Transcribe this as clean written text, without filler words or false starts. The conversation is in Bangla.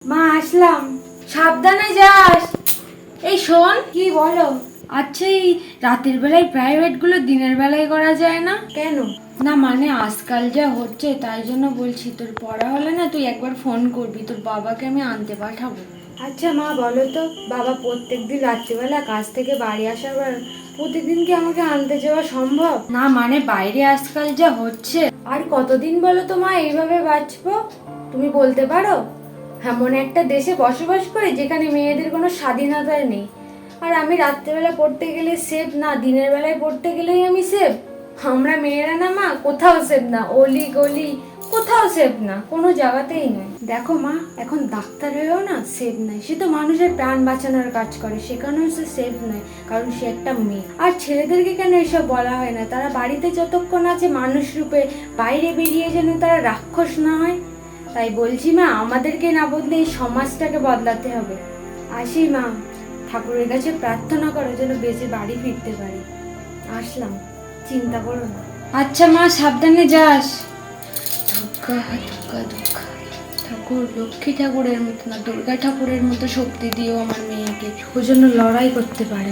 মা আসলাম, সাবধানে যাস। এই শোন, কি বলো? আচ্ছা, এই রাতের বেলায় প্রাইভেট গুলো দিনের বেলায় করা যায় না কেন? না মানে আজকাল যা হচ্ছে তাই জন্য বলছি। তোর পড়া হলে না তুই একবার ফোন করবি, তোর বাবাকে আমি আনতে পাঠাবো। আচ্ছা মা বলো তো, বাবা প্রত্যেকদিন রাত্রিবেলা কাজ থেকে বাড়ি আসার পর প্রতিদিন কি আমাকে আনতে যাওয়া সম্ভব? না মানে বাইরে আজকাল যা হচ্ছে, আর কতদিন বলো তো মা এইভাবে বাঁচবো? তুমি বলতে পারো? এমন একটা দেশে বসবাস করি যেখানে মেয়েদের কোনো স্বাধীনতা নেই, আর আমি রাত্রেবেলা পড়তে গেলে সেফ না, দিনের বেলায় পড়তে গেলেই আমি সেফ? আমরা মেয়েরা না মা কোথাও সেফ না, অলি গলি কোথাও সেফ না, কোনো জায়গাতেই নয়। দেখো মা, এখন ডাক্তার হয়েও না সেফ নাই। সে তো মানুষের প্রাণ বাঁচানোর কাজ করে, সেখানেও সে সেফ নয়, কারণ সে একটা মেয়ে। আর ছেলেদেরকে কেন এসব বলা হয় না? তারা বাড়িতে যতক্ষণ আছে মানুষ রূপে, বাইরে বেরিয়ে যেন তারা রাক্ষস না হয়। তাই বলছি মা, আমাদেরকে না বদলে এই সমাজটাকে বদলাতে হবে। আসি মা, ঠাকুরের কাছে প্রার্থনা করো যেন বেঁচে বাড়ি ফিরতে পারি। আসলাম, চিন্তা করো না। আচ্ছা মা, সাবধানে যাস। দুর্গা দুর্গা দুর্গা, ঠাকুর লক্ষ্মী ঠাকুরের মতো না, দুর্গা ঠাকুরের মতো শক্তি দিও আমার মেয়েকে, ও জন্য লড়াই করতে পারে।